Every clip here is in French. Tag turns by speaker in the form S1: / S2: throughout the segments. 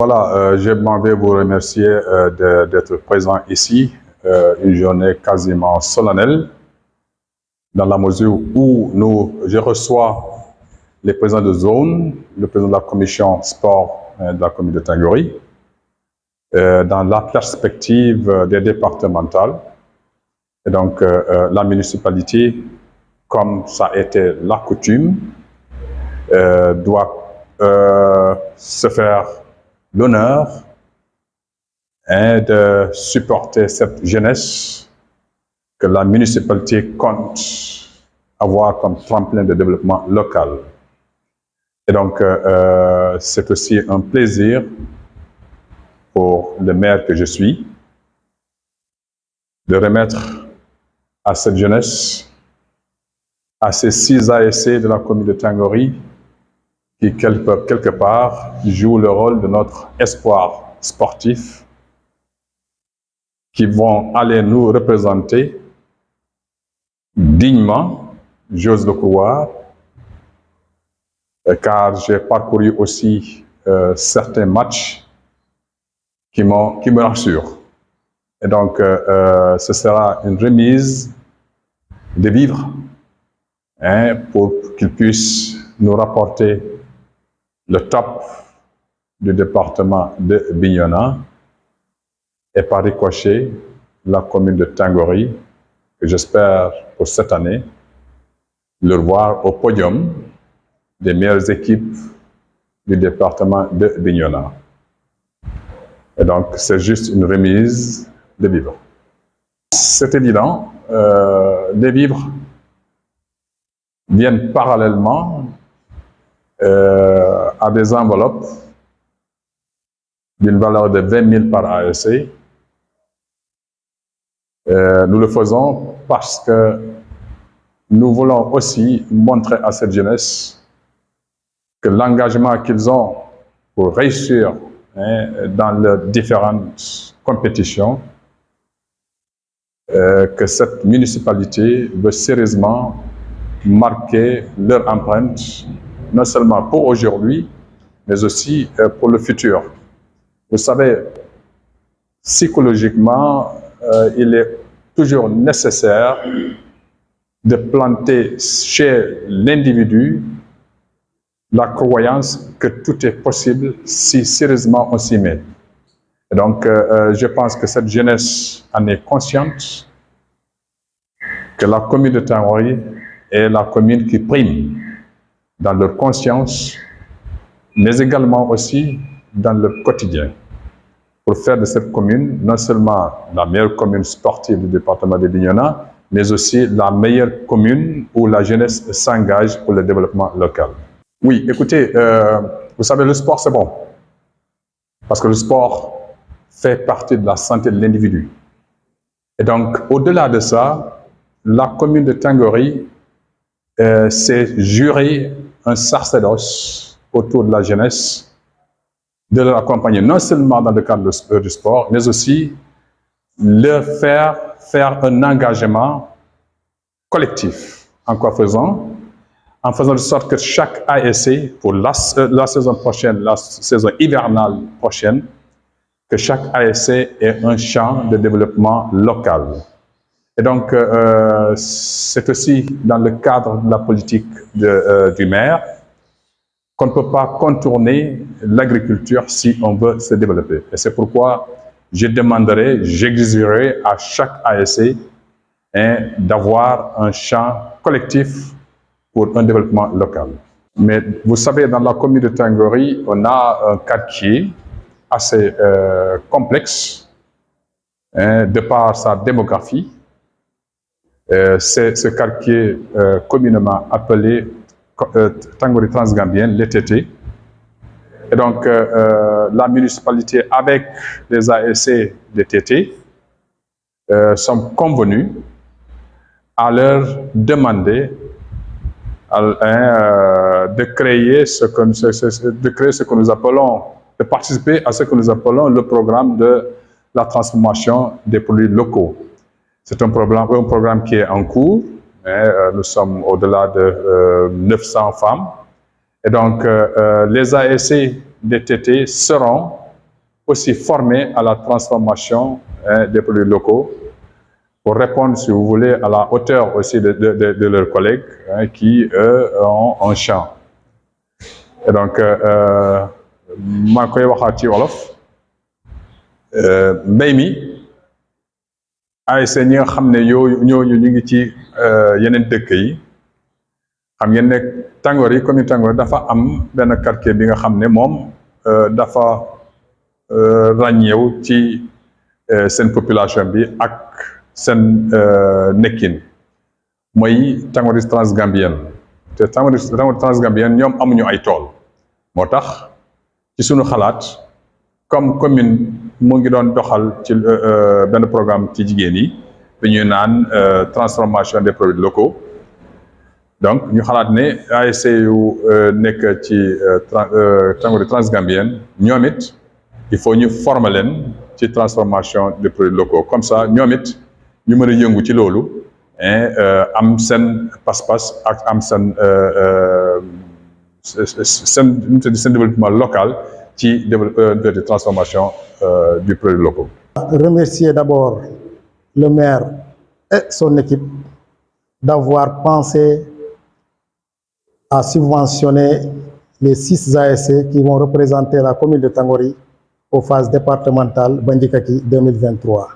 S1: Voilà, je m'en vais vous remercier d'être présent ici, une journée quasiment solennelle, dans la mesure où je reçois les présidents de zone, le président de la commission sport de la commune de Tanguy, dans la perspective des départementales. Et donc, la municipalité, comme ça a été la coutume, doit se faire l'honneur de supporter cette jeunesse que la municipalité compte avoir comme tremplin de développement local. Et donc, c'est aussi un plaisir pour le maire que je suis de remettre à cette jeunesse, à ces 6 ASC de la commune de Tanguy, qui quelque part jouent le rôle de notre espoir sportif, qui vont aller nous représenter dignement, j'ose le croire, car j'ai parcouru aussi certains matchs qui me rassurent. Et donc, ce sera une remise de vivres pour qu'ils puissent nous rapporter le top du département de Bignona et par ricochet la commune de Tanguy, que j'espère pour cette année le voir au podium des meilleures équipes du département de Bignona. Et donc, c'est juste une remise de vivres. C'est évident, les vivres viennent parallèlement à des enveloppes d'une valeur de 20 000 par ASC. Nous le faisons parce que nous voulons aussi montrer à cette jeunesse que l'engagement qu'ils ont pour réussir dans les différentes compétitions, que cette municipalité veut sérieusement marquer leur empreinte, non seulement pour aujourd'hui, mais aussi pour le futur. Vous savez, psychologiquement, il est toujours nécessaire de planter chez l'individu la croyance que tout est possible si sérieusement on s'y met. Et donc, je pense que cette jeunesse en est consciente, que la commune de Tanguy est la commune qui prime dans leur conscience, mais également aussi dans leur quotidien, pour faire de cette commune non seulement la meilleure commune sportive du département de Bignona, mais aussi la meilleure commune où la jeunesse s'engage pour le développement local. Oui, écoutez, vous savez, le sport c'est bon, parce que le sport fait partie de la santé de l'individu. Et donc, au-delà de ça, la commune de Tanguy s'est juré un sacerdoce autour de la jeunesse, de leur accompagner non seulement dans le cadre du sport, mais aussi leur faire un engagement collectif. En quoi faisant? En faisant de sorte que chaque ASC, pour la saison prochaine, la saison hivernale prochaine, que chaque ASC ait un champ de développement local. Et donc, c'est aussi dans le cadre de la politique du maire qu'on ne peut pas contourner l'agriculture si on veut se développer. Et c'est pourquoi je demanderai, j'exigerai à chaque ASC d'avoir un champ collectif pour un développement local. Mais vous savez, dans la commune de Tanguy, on a un quartier assez complexe de par sa démographie. C'est ce quartier communément appelé Tanguy Transgambien, l'ETT. Et donc, la municipalité, avec les ASC des TT, sont convenus à leur demander de créer ce que nous appelons, de participer à ce que nous appelons le programme de la transformation des produits locaux. C'est un programme qui est en cours. Nous sommes au-delà de 900 femmes. Et donc, les ASC des TT seront aussi formés à la transformation des produits locaux pour répondre, si vous voulez, à la hauteur aussi de leurs collègues qui, eux, ont un champ. Et donc, maa koy waxaat ci wolof mbéy mi ASC ñi nga xam ne ñooñu ñu ngi ci yeneen dëkk yi xam ngeen ne Tangori commune Tangori dafa am benn quartier bi nga xam ne moom dafa ràññeew ci seen population bi ak seen nekkin mooy Tangori Transgambienne te Tangori Transgambienne ñoom amuñu ay tool moo tax ci sunu xalaat comme commune mu ngi doon doxal ci benn programme ci jigéen yi bi ñuy naan transformation des produits locaux donc ñu xalaat ne ASC yu nekk ci Tangori Transgambienne ñoom it il faut ñu former leen ci transformation des produits locaux comme ça ñoom it ñu mën a yëngu ci loolu am seen pas-pas ak am seen développement local ci de transformation du produit local.
S2: Remercier d'abord le maire et son équipe d'avoir pensé à subventionner les 6 ASC qui vont représenter la commune de Tangori aux phases départementales Bandikaki 2023.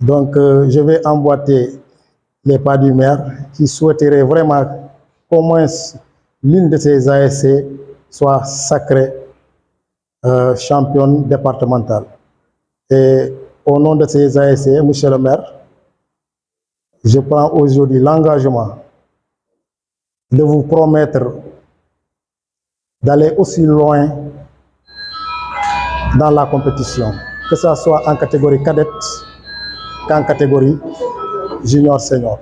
S2: Donc, je vais emboîter les pas du maire qui souhaiterait vraiment qu'au moins l'une de ces ASC soit sacrée championne départementale. Et au nom de ces ASC, monsieur le maire, je prends aujourd'hui l'engagement de vous promettre d'aller aussi loin dans la compétition, que ce soit en catégorie cadette qu'en catégorie junior senior.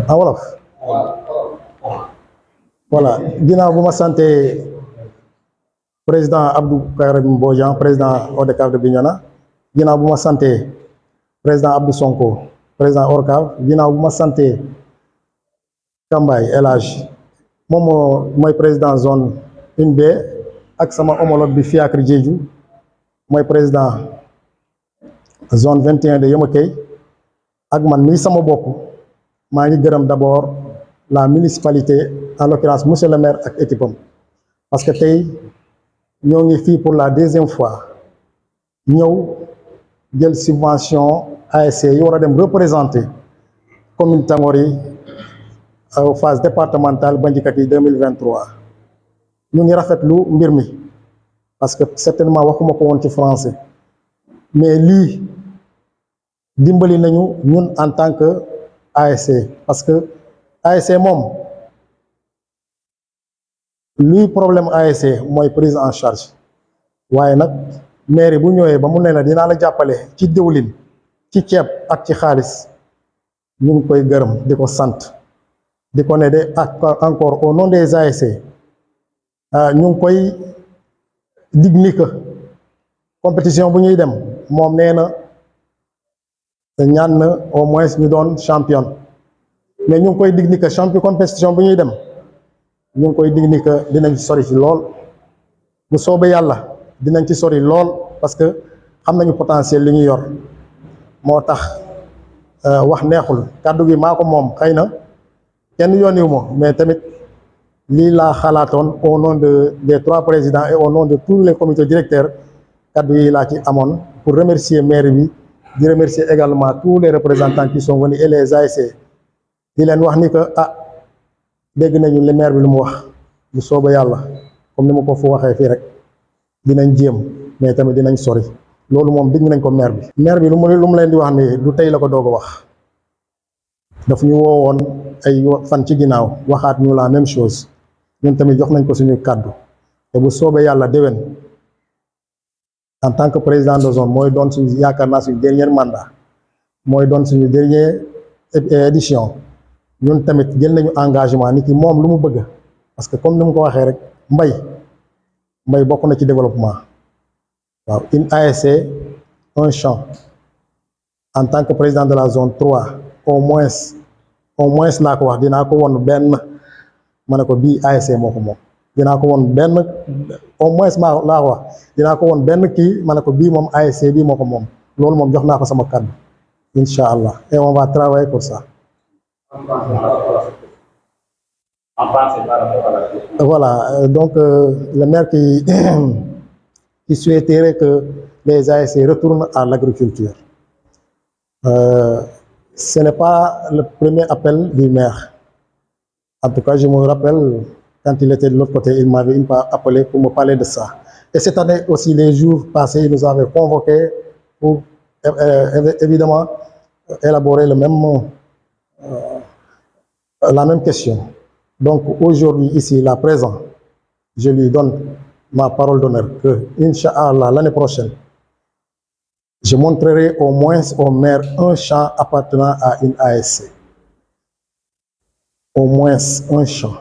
S2: Ah wolof voilà ginnaaw bu ma santé président Abdou Karim Bodian président ODCAV de Bignona ginnaaw bu ma santé président Abdou Sonko président ORCAV ginnaaw bu ma santé Kambay El Hadj moom mooy président zone 1B ak sama homologue bi Fiacre Diédhiou mooy président zone 21 de Yemakey ak man mii sama bopp maa ngi gërëm d'abord la municipalité en l'occurrence monsieur le maire ak équipe am parce que tey ñoo ngi fii pour la 2e fois ñëw jël subvention ASC yi war a dem représenter commune Tangori aux phases départementales Bandikaki 2023 ñu ngi rafetlu mbir mi parce que certainement waxuma ko woon ci français mais lii dimbali nañu ñun en tant que ASC parce que ASC moom luy problème ASC mooy prise en charge waaye nag mairie bu ñëwee ba mu ne la dinaa la jàppale ci diwlin ci ceeb ak ci xaalis ñu ngi koy gërëm di ko sant di ko ne de ak encore au nom des ASC ñu ngi koy dig ni que compétition bu ñuy dem moom nee na ñaan na au moins ñu doon champion mais ñu ngi koy dig ni que compétition bu ñuy dem ñu ngi koy dig ni que dinañ ci sori ci lool bu soobee yàlla dinañ ci sori lool parce que xam nañu potentiel li ñu yor moo tax wax neexul kàddu gi maa ko moom xëy na kenn yónniwu ma mais tamit lii laa xalaatoon au nom des 3 présidents et au nom de tous les comités directeurs kàddu yi laa ci amoon pour remercier maire bi di remercier également tous les représentants qui sont venus et les ASC di leen wax ni que dégg nañu le maire bi lu mu wax bu soobee yàlla comme ni ma ko fu waxee fii rek dinañ jéem mais tamit dinañ sori loolu moom digg nañ ko maire bi. maire bi lu mu leen di wax ni du tey la ko doog a wax daf ñu woowoon ay fan ci ginnaaw waxaat ñu la même chose ñun tamit jox nañ ko suñu kàddu te bu soobee yàlla déwén en tant que président de zone mooy doon suñu yaakaar naa suñu dernier mandat mooy doon suñu dernier édition. ñun tamit jël nañu engagement ni ki moom lu mu bëgg parce que comme ni mu ko waxee rek mbay bokk na ci développement waaw une ASC un champ en tant que président de la zone 3 au moins laa ko wax dinaa ko won benn ma ne ko bii ASC moo ko moom dinaa ko won benn au moins laa ko wax dinaa ko won benn kii ma ne ko bii moom ASC bii moo ko moom loolu moom jox naa ko sama kàddu incha allah et on va travailler pour ça. Voilà, donc le maire qui souhaiterait que les ASC retournent à l'agriculture. Ce n'est pas le premier appel du maire. En tout cas, je me rappelle, quand il était de l'autre côté, il m'avait appelé pour me parler de ça. Et cette année aussi, les jours passés, il nous avait convoqués pour évidemment élaborer la même question. Donc aujourd'hui, ici, là, présent, je lui donne ma parole d'honneur que, Inch'Allah, l'année prochaine, je montrerai au moins au maire un champ appartenant à une ASC. Au moins un champ.